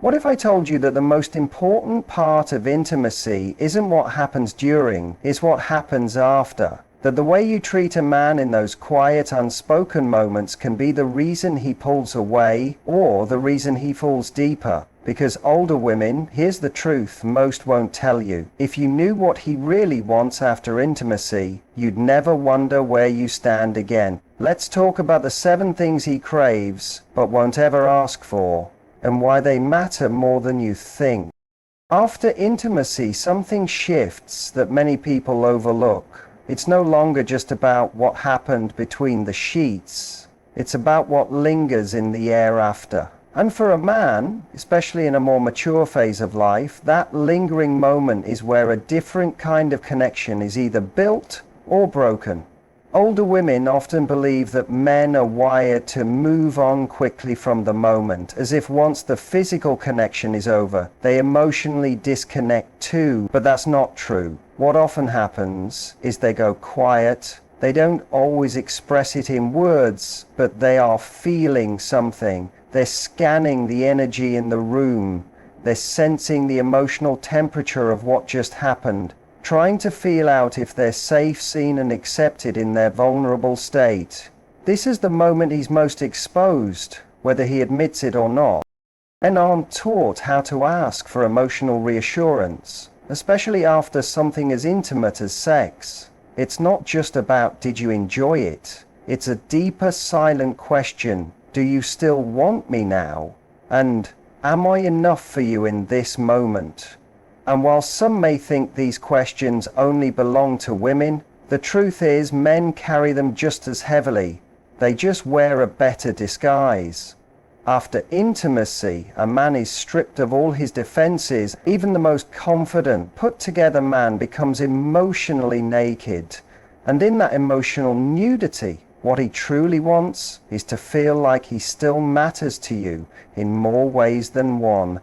What if I told you that the most important part of intimacy isn't what happens during, it's what happens after? That the way you treat a man in those quiet, unspoken moments can be the reason he pulls away or the reason he falls deeper. Because older women, here's the truth most won't tell you. If you knew what he really wants after intimacy, you'd never wonder where you stand again. Let's talk about the 7 things he craves but won't ever ask for, and why they matter more than you think. After intimacy, something shifts that many people overlook. It's no longer just about what happened between the sheets. It's about what lingers in the air after. And for a man, especially in a more mature phase of life, that lingering moment is where a different kind of connection is either built or broken. Older women often believe that men are wired to move on quickly from the moment, as if once the physical connection is over, they emotionally disconnect too. But that's not true. What often happens is they go quiet. They don't always express it in words, but they are feeling something. They're scanning the energy in the room. They're sensing the emotional temperature of what just happened, trying to feel out if they're safe, seen, and accepted in their vulnerable state. This is the moment he's most exposed, whether he admits it or not. Men aren't taught how to ask for emotional reassurance, especially after something as intimate as sex. It's not just about did you enjoy it. It's a deeper silent question. Do you still want me now? And am I enough for you in this moment? And while some may think these questions only belong to women, the truth is men carry them just as heavily. They just wear a better disguise. After intimacy, a man is stripped of all his defenses. Even the most confident, put-together man becomes emotionally naked. And in that emotional nudity, what he truly wants is to feel like he still matters to you in more ways than one.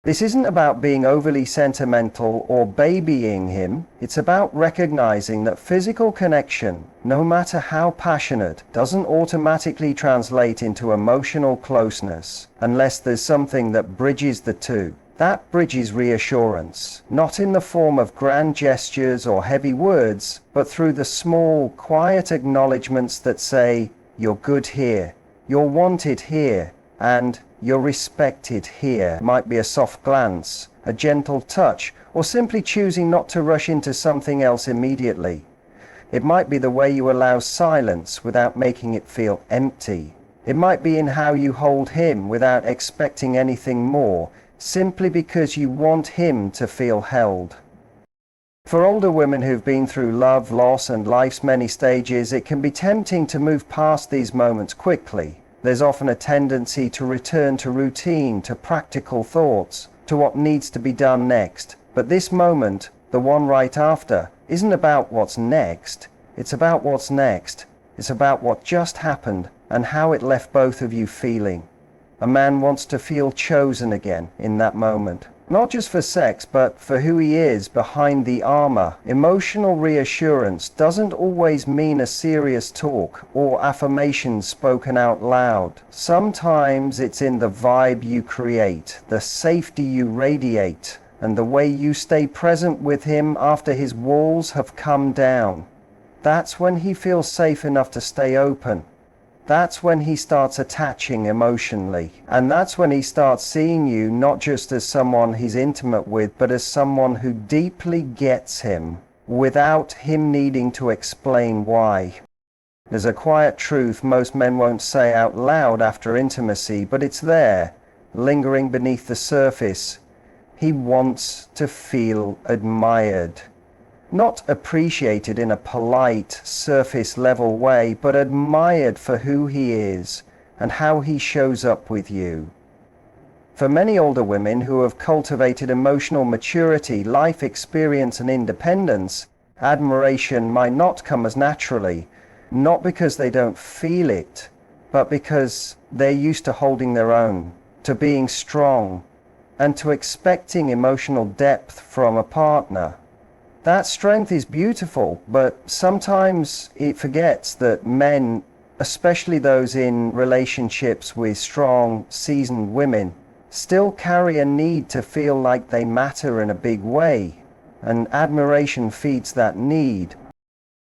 This isn't about being overly sentimental or babying him. It's about recognizing that physical connection, no matter how passionate, doesn't automatically translate into emotional closeness unless there's something that bridges the two. That bridges reassurance, not in the form of grand gestures or heavy words, but through the small, quiet acknowledgements that say, "You're good here, you're wanted here, and you're respected here." It might be a soft glance, a gentle touch, or simply choosing not to rush into something else immediately. It might be the way you allow silence without making it feel empty. It might be in how you hold him without expecting anything more, simply because you want him to feel held. For older women who've been through love, loss, and life's many stages, it can be tempting to move past these moments quickly. There's often a tendency to return to routine, to practical thoughts, to what needs to be done next. But this moment, the one right after, isn't about what's next. It's about what's next. It's about what just happened and how it left both of you feeling. A man wants to feel chosen again in that moment. Not just for sex, but for who he is behind the armor. Emotional reassurance doesn't always mean a serious talk or affirmations spoken out loud. Sometimes it's in the vibe you create, the safety you radiate, and the way you stay present with him after his walls have come down. That's when he feels safe enough to stay open. That's when he starts attaching emotionally. And that's when he starts seeing you not just as someone he's intimate with, but as someone who deeply gets him, without him needing to explain why. There's a quiet truth most men won't say out loud after intimacy, but it's there, lingering beneath the surface. He wants to feel admired. Not appreciated in a polite, surface-level way, but admired for who he is and how he shows up with you. For many older women who have cultivated emotional maturity, life experience, and independence, admiration might not come as naturally, not because they don't feel it, but because they're used to holding their own, to being strong, and to expecting emotional depth from a partner. That strength is beautiful, but sometimes it forgets that men, especially those in relationships with strong, seasoned women, still carry a need to feel like they matter in a big way, and admiration feeds that need.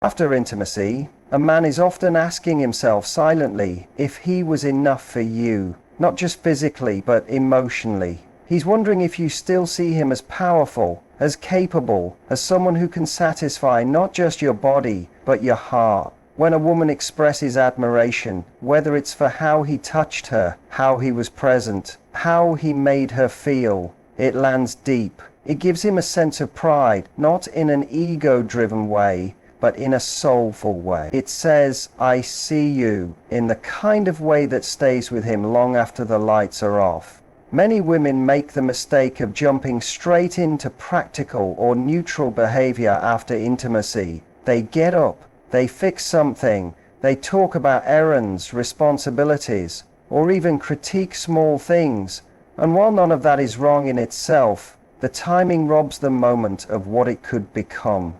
After intimacy, a man is often asking himself silently if he was enough for you, not just physically but emotionally. He's wondering if you still see him as powerful, as capable, as someone who can satisfy not just your body but your heart. When a woman expresses admiration, whether it's for how he touched her, how he was present, how he made her feel, it lands deep. It gives him a sense of pride, not in an ego-driven way, but in a soulful way. It says, "I see you," in the kind of way that stays with him long after the lights are off. Many women make the mistake of jumping straight into practical or neutral behavior after intimacy. They get up, they fix something, they talk about errands, responsibilities, or even critique small things. And while none of that is wrong in itself, the timing robs the moment of what it could become.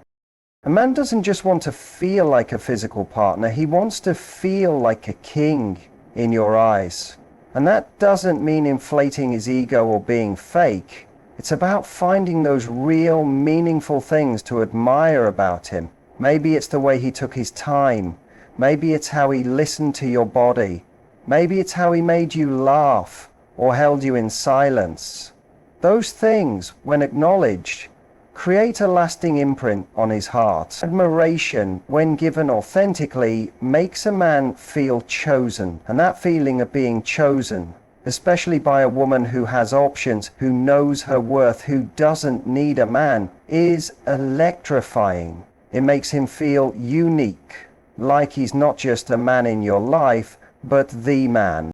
A man doesn't just want to feel like a physical partner, he wants to feel like a king in your eyes. And that doesn't mean inflating his ego or being fake. It's about finding those real, meaningful things to admire about him. Maybe it's the way he took his time. Maybe it's how he listened to your body. Maybe it's how he made you laugh or held you in silence. Those things, when acknowledged, create a lasting imprint on his heart. Admiration, when given authentically, makes a man feel chosen. And that feeling of being chosen, especially by a woman who has options, who knows her worth, who doesn't need a man, is electrifying. It makes him feel unique, like he's not just a man in your life, but the man.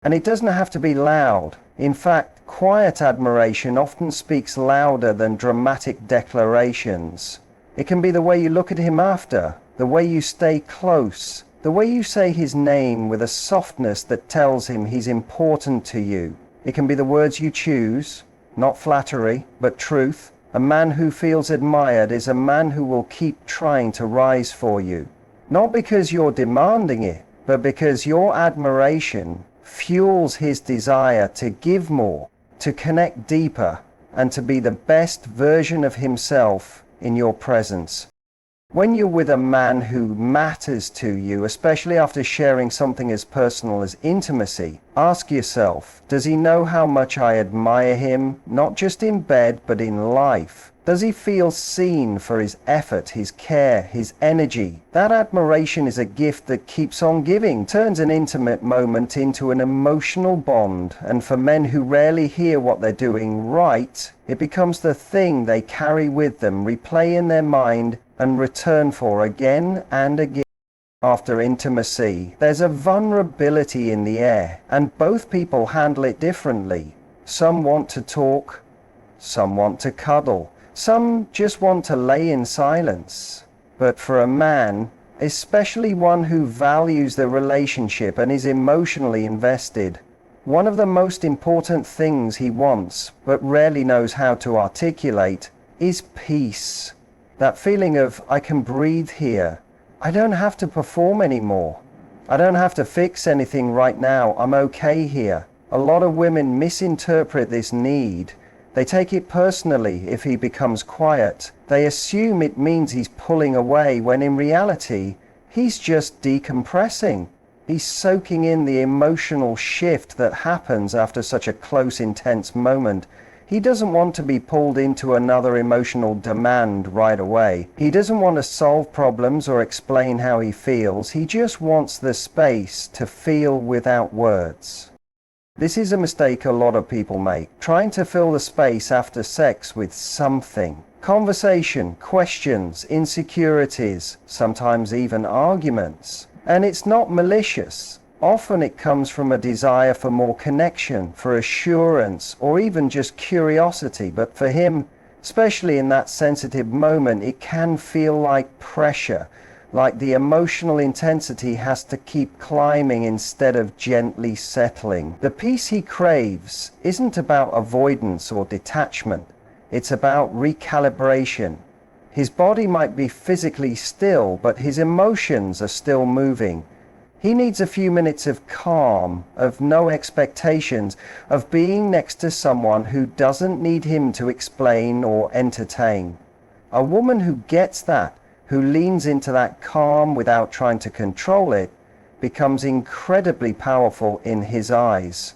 And it doesn't have to be loud. In fact, quiet admiration often speaks louder than dramatic declarations. It can be the way you look at him after, the way you stay close, the way you say his name with a softness that tells him he's important to you. It can be the words you choose, not flattery, but truth. A man who feels admired is a man who will keep trying to rise for you. Not because you're demanding it, but because your admiration fuels his desire to give more, to connect deeper, and to be the best version of himself in your presence. When you're with a man who matters to you, especially after sharing something as personal as intimacy, ask yourself, does he know how much I admire him, not just in bed, but in life? Does he feel seen for his effort, his care, his energy? That admiration is a gift that keeps on giving, turns an intimate moment into an emotional bond, and for men who rarely hear what they're doing right, it becomes the thing they carry with them, replay in their mind, and return for again and again. After intimacy, there's a vulnerability in the air, and both people handle it differently. Some want to talk, some want to cuddle, some just want to lay in silence. But for a man, especially one who values the relationship and is emotionally invested, one of the most important things he wants, but rarely knows how to articulate, is peace. That feeling of, I can breathe here. I don't have to perform anymore. I don't have to fix anything right now. I'm okay here. A lot of women misinterpret this need. They take it personally if he becomes quiet. They assume it means he's pulling away, when in reality, he's just decompressing. He's soaking in the emotional shift that happens after such a close, intense moment. He doesn't want to be pulled into another emotional demand right away. He doesn't want to solve problems or explain how he feels. He just wants the space to feel without words. This is a mistake a lot of people make, trying to fill the space after sex with something. Conversation, questions, insecurities, sometimes even arguments. And it's not malicious. Often it comes from a desire for more connection, for assurance, or even just curiosity. But for him, especially in that sensitive moment, it can feel like pressure, like the emotional intensity has to keep climbing instead of gently settling. The peace he craves isn't about avoidance or detachment. It's about recalibration. His body might be physically still, but his emotions are still moving. He needs a few minutes of calm, of no expectations, of being next to someone who doesn't need him to explain or entertain. A woman who gets that, who leans into that calm without trying to control it, becomes incredibly powerful in his eyes.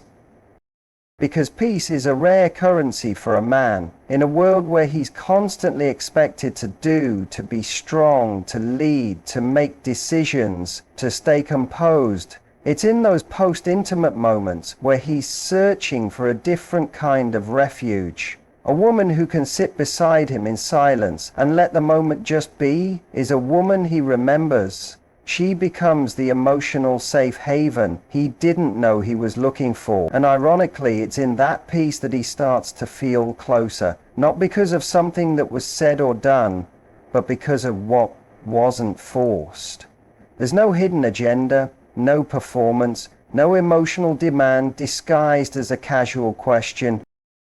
Because peace is a rare currency for a man, in a world where he's constantly expected to do, to be strong, to lead, to make decisions, to stay composed. It's in those post-intimate moments where he's searching for a different kind of refuge. A woman who can sit beside him in silence and let the moment just be is a woman he remembers. She becomes the emotional safe haven he didn't know he was looking for. And ironically, it's in that peace that he starts to feel closer, not because of something that was said or done, but because of what wasn't forced. There's no hidden agenda, no performance, no emotional demand disguised as a casual question.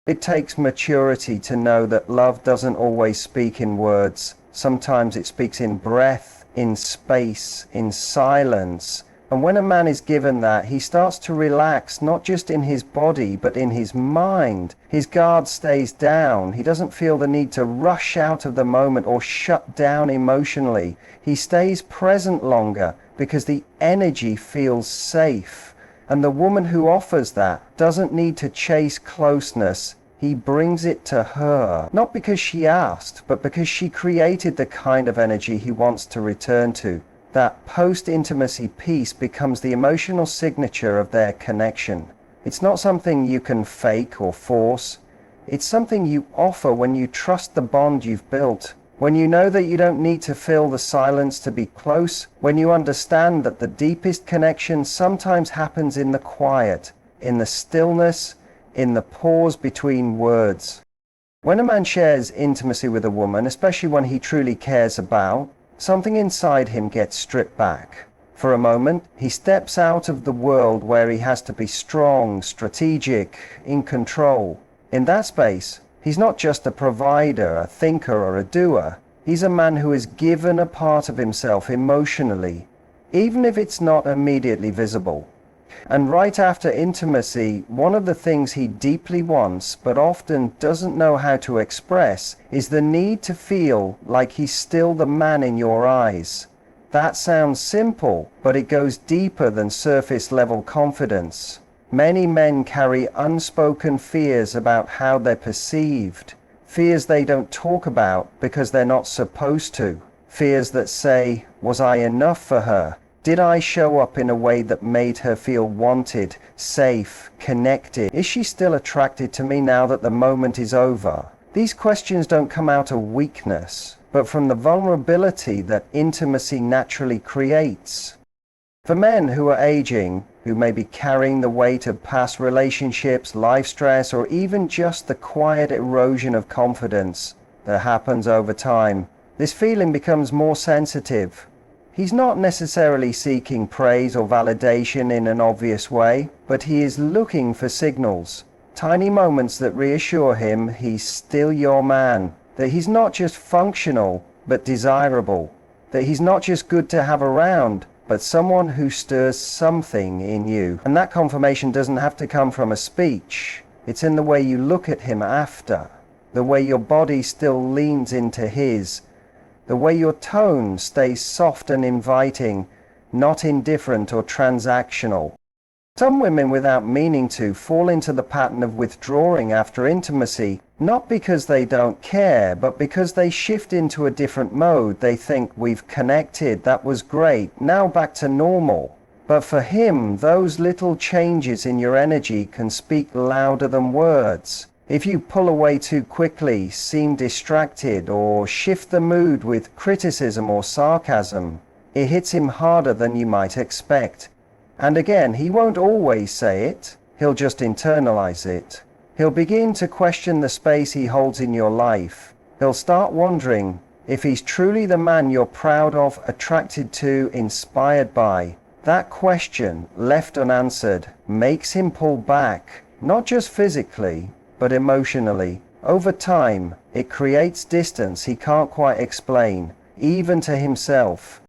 It takes maturity to know that love doesn't always speak in words. Sometimes it speaks in breath, in space, in silence. And when a man is given that, he starts to relax, not just in his body, but in his mind. His guard stays down. He doesn't feel the need to rush out of the moment or shut down emotionally. He stays present longer because the energy feels safe. And the woman who offers that doesn't need to chase closeness. He brings it to her, not because she asked, but because she created the kind of energy he wants to return to. That post-intimacy peace becomes the emotional signature of their connection. It's not something you can fake or force. It's something you offer when you trust the bond you've built, when you know that you don't need to fill the silence to be close, when you understand that the deepest connection sometimes happens in the quiet, in the stillness, in the pause between words. When a man shares intimacy with a woman, especially one he truly cares about, something inside him gets stripped back. For a moment, he steps out of the world where he has to be strong, strategic, in control. In that space, he's not just a provider, a thinker, or a doer. He's a man who is given a part of himself emotionally, even if it's not immediately visible. And right after intimacy, one of the things he deeply wants, but often doesn't know how to express, is the need to feel like he's still the man in your eyes. That sounds simple, but it goes deeper than surface level confidence. Many men carry unspoken fears about how they're perceived, fears they don't talk about because they're not supposed to, fears that say, was I enough for her? Did I show up in a way that made her feel wanted, safe, connected? Is she still attracted to me now that the moment is over? These questions don't come out of weakness, but from the vulnerability that intimacy naturally creates. For men who are aging, who may be carrying the weight of past relationships, life stress, or even just the quiet erosion of confidence that happens over time, this feeling becomes more sensitive. He's not necessarily seeking praise or validation in an obvious way, but he is looking for signals, tiny moments that reassure him he's still your man, that he's not just functional, but desirable, that he's not just good to have around, but someone who stirs something in you. And that confirmation doesn't have to come from a speech. It's in the way you look at him after, the way your body still leans into his, the way your tone stays soft and inviting, not indifferent or transactional. Some women, without meaning to, fall into the pattern of withdrawing after intimacy, not because they don't care, but because they shift into a different mode. They think, we've connected, that was great, now back to normal. But for him, those little changes in your energy can speak louder than words. If you pull away too quickly, seem distracted, or shift the mood with criticism or sarcasm, it hits him harder than you might expect. And again, he won't always say it, he'll just internalize it. He'll begin to question the space he holds in your life. He'll start wondering if he's truly the man you're proud of, attracted to, inspired by. That question, left unanswered, makes him pull back, not just physically, but emotionally. Over time, it creates distance he can't quite explain, even to himself.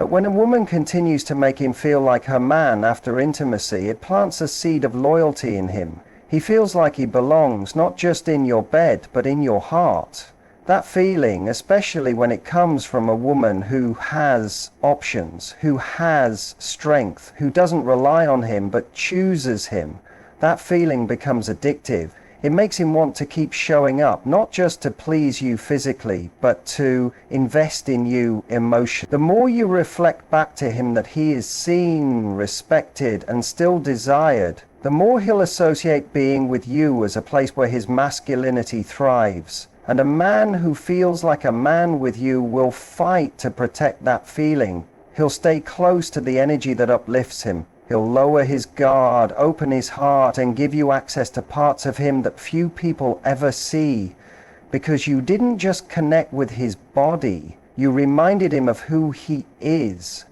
But when a woman continues to make him feel like her man after intimacy, it plants a seed of loyalty in him. He feels like he belongs, not just in your bed, but in your heart. That feeling, especially when it comes from a woman who has options, who has strength, who doesn't rely on him but chooses him, that feeling becomes addictive. It makes him want to keep showing up, not just to please you physically, but to invest in you emotionally. The more you reflect back to him that he is seen, respected, and still desired, the more he'll associate being with you as a place where his masculinity thrives. And a man who feels like a man with you will fight to protect that feeling. He'll stay close to the energy that uplifts him. He'll lower his guard, open his heart, and give you access to parts of him that few people ever see. Because you didn't just connect with his body, you reminded him of who he is.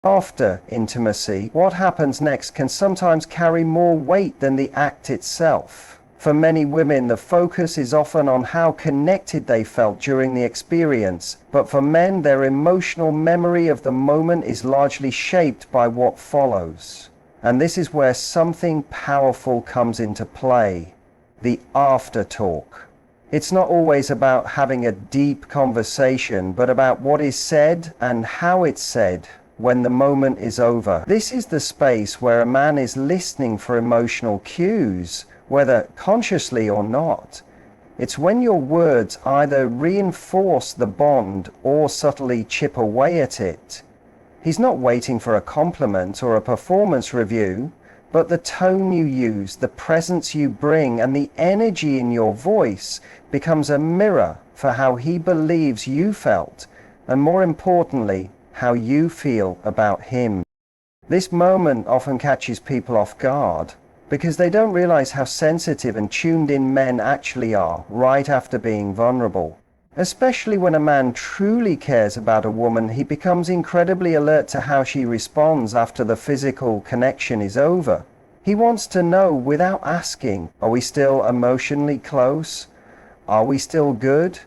After intimacy, what happens next can sometimes carry more weight than the act itself. For many women, the focus is often on how connected they felt during the experience, but for men, their emotional memory of the moment is largely shaped by what follows. And this is where something powerful comes into play: the after talk. It's not always about having a deep conversation, but about what is said and how it's said when the moment is over. This is the space where a man is listening for emotional cues, whether consciously or not. It's when your words either reinforce the bond or subtly chip away at it. He's not waiting for a compliment or a performance review, but the tone you use, the presence you bring, and the energy in your voice becomes a mirror for how he believes you felt, and more importantly, how you feel about him. This moment often catches people off guard, because they don't realize how sensitive and tuned in men actually are right after being vulnerable. Especially when a man truly cares about a woman, he becomes incredibly alert to how she responds after the physical connection is over. He wants to know without asking, are we still emotionally close? Are we still good?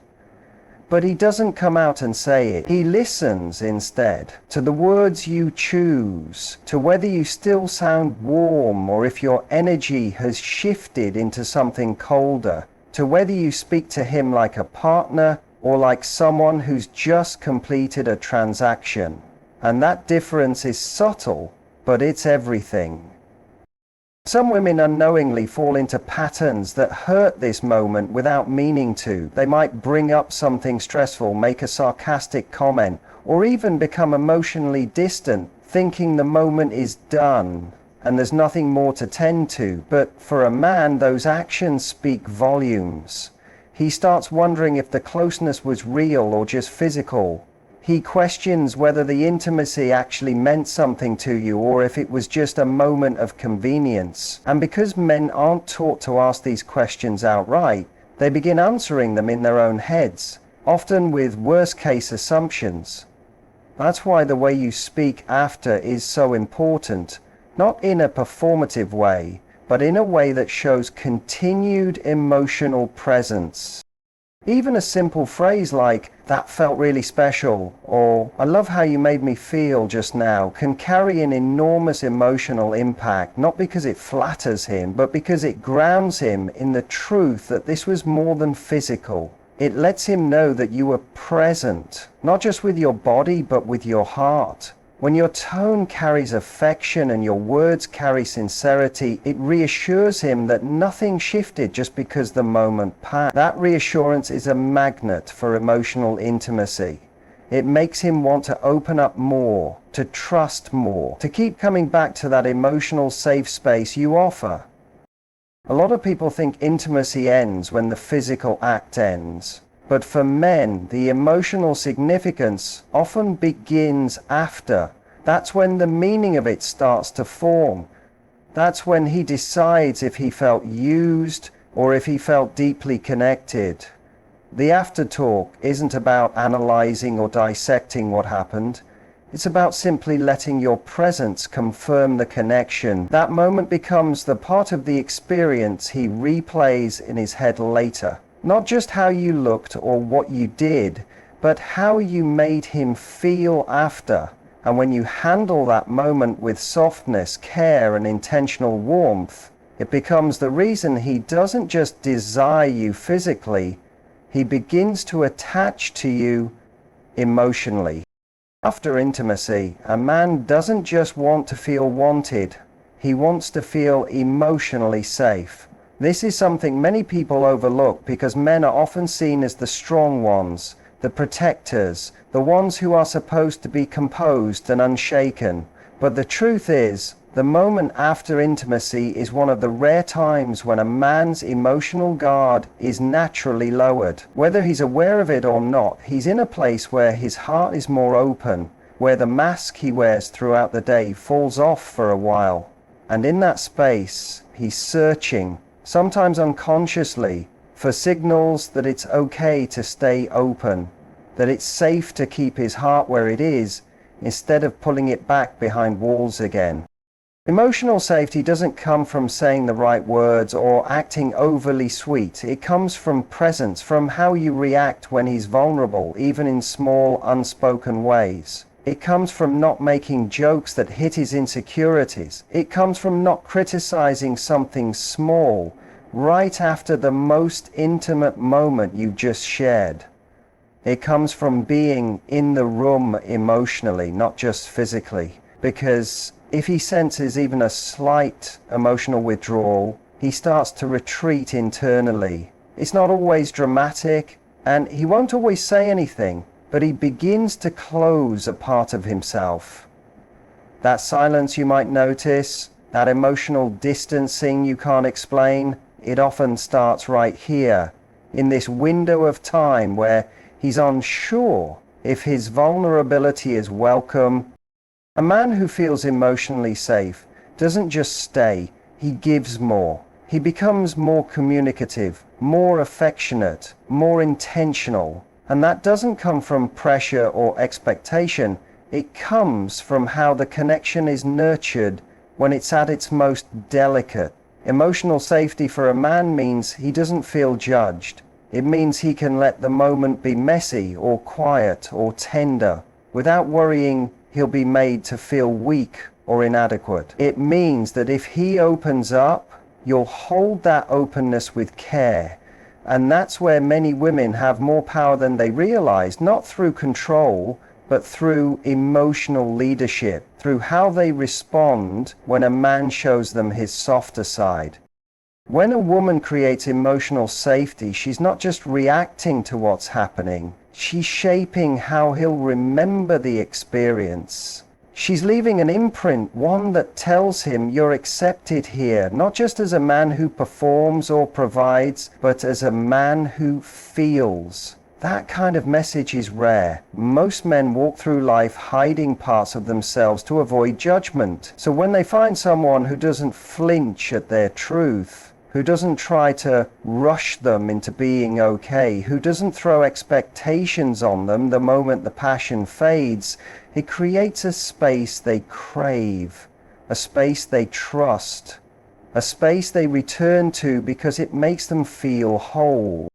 But he doesn't come out and say it. He listens instead to the words you choose, to whether you still sound warm or if your energy has shifted into something colder, to whether you speak to him like a partner or like someone who's just completed a transaction. And that difference is subtle, but it's everything. Some women unknowingly fall into patterns that hurt this moment without meaning to. They might bring up something stressful, make a sarcastic comment, or even become emotionally distant, thinking the moment is done and there's nothing more to tend to. But for a man, those actions speak volumes. He starts wondering if the closeness was real or just physical. He questions whether the intimacy actually meant something to you or if it was just a moment of convenience. And because men aren't taught to ask these questions outright, they begin answering them in their own heads, often with worst-case assumptions. That's why the way you speak after is so important, not in a performative way, but in a way that shows continued emotional presence. Even a simple phrase like, "That felt really special," or "I love how you made me feel just now," can carry an enormous emotional impact, not because it flatters him, but because it grounds him in the truth that this was more than physical. It lets him know that you were present, not just with your body, but with your heart. When your tone carries affection and your words carry sincerity, it reassures him that nothing shifted just because the moment passed. That reassurance is a magnet for emotional intimacy. It makes him want to open up more, to trust more, to keep coming back to that emotional safe space you offer. A lot of people think intimacy ends when the physical act ends. But for men, the emotional significance often begins after. That's when the meaning of it starts to form. That's when he decides if he felt used or if he felt deeply connected. The after talk isn't about analyzing or dissecting what happened. It's about simply letting your presence confirm the connection. That moment becomes the part of the experience he replays in his head later. Not just how you looked or what you did, but how you made him feel after. And when you handle that moment with softness, care, and intentional warmth, it becomes the reason he doesn't just desire you physically, he begins to attach to you emotionally. After intimacy, a man doesn't just want to feel wanted, he wants to feel emotionally safe. This is something many people overlook because men are often seen as the strong ones, the protectors, the ones who are supposed to be composed and unshaken. But the truth is, the moment after intimacy is one of the rare times when a man's emotional guard is naturally lowered. Whether he's aware of it or not, he's in a place where his heart is more open, where the mask he wears throughout the day falls off for a while. And in that space, he's searching, sometimes unconsciously, for signals that it's okay to stay open, that it's safe to keep his heart where it is, instead of pulling it back behind walls again. Emotional safety doesn't come from saying the right words or acting overly sweet. It comes from presence, from how you react when he's vulnerable, even in small, unspoken ways. It comes from not making jokes that hit his insecurities. It comes from not criticizing something small right after the most intimate moment you just shared. It comes from being in the room emotionally, not just physically. Because if he senses even a slight emotional withdrawal, he starts to retreat internally. It's not always dramatic, and he won't always say anything, but he begins to close a part of himself. That silence you might notice, that emotional distancing you can't explain, it often starts right here, in this window of time where he's unsure if his vulnerability is welcome. A man who feels emotionally safe doesn't just stay, he gives more. He becomes more communicative, more affectionate, more intentional. And that doesn't come from pressure or expectation. It comes from how the connection is nurtured when it's at its most delicate. Emotional safety for a man means he doesn't feel judged. It means he can let the moment be messy or quiet or tender without worrying he'll be made to feel weak or inadequate. It means that if he opens up, you'll hold that openness with care. And that's where many women have more power than they realize, not through control, but through emotional leadership, through how they respond when a man shows them his softer side. When a woman creates emotional safety, she's not just reacting to what's happening, she's shaping how he'll remember the experience. She's leaving an imprint, one that tells him you're accepted here, not just as a man who performs or provides, but as a man who feels. That kind of message is rare. Most men walk through life hiding parts of themselves to avoid judgment. So when they find someone who doesn't flinch at their truth, who doesn't try to rush them into being okay, who doesn't throw expectations on them the moment the passion fades, it creates a space they crave, a space they trust, a space they return to because it makes them feel whole.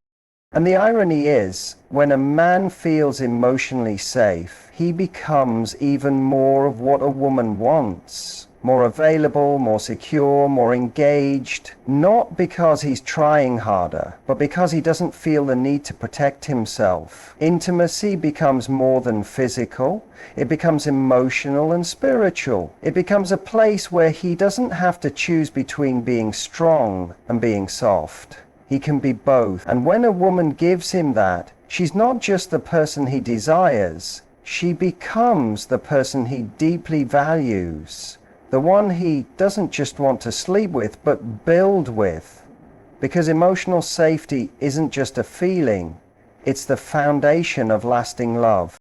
And the irony is, when a man feels emotionally safe, he becomes even more of what a woman wants. More available, more secure, more engaged, not because he's trying harder, but because he doesn't feel the need to protect himself. Intimacy becomes more than physical, it becomes emotional and spiritual. It becomes a place where he doesn't have to choose between being strong and being soft. He can be both. And when a woman gives him that, she's not just the person he desires, she becomes the person he deeply values. The one he doesn't just want to sleep with, but build with. Because emotional safety isn't just a feeling, it's the foundation of lasting love.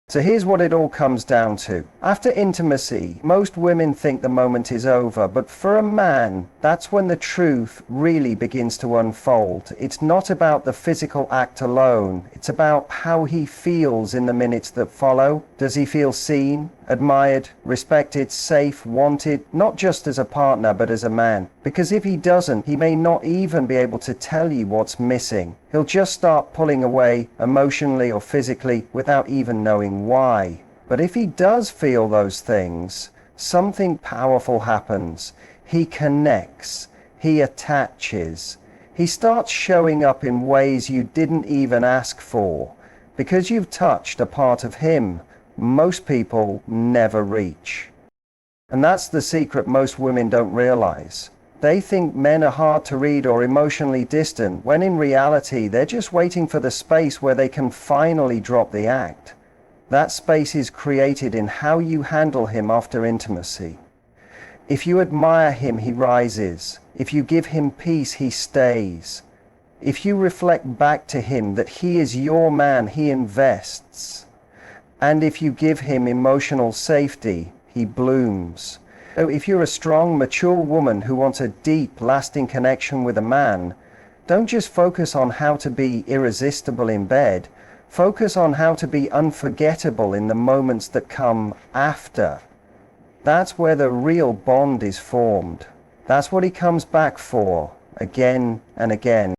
So here's what it all comes down to. After intimacy, most women think the moment is over, but for a man, that's when the truth really begins to unfold. It's not about the physical act alone, it's about how he feels in the minutes that follow. Does he feel seen, admired, respected, safe, wanted, not just as a partner but as a man. Because if he doesn't, he may not even be able to tell you what's missing. He'll just start pulling away emotionally or physically without even knowing why. But if he does feel those things, something powerful happens. He connects, he attaches, he starts showing up in ways you didn't even ask for, because you've touched a part of him most people never reach. And that's the secret most women don't realize. They think men are hard to read or emotionally distant, when in reality they're just waiting for the space where they can finally drop the act. That space is created in how you handle him after intimacy. If you admire him, he rises. If you give him peace, he stays. If you reflect back to him that he is your man, he invests. And if you give him emotional safety, he blooms. So if you're a strong, mature woman who wants a deep, lasting connection with a man, don't just focus on how to be irresistible in bed. Focus on how to be unforgettable in the moments that come after. That's where the real bond is formed. That's what he comes back for, again and again.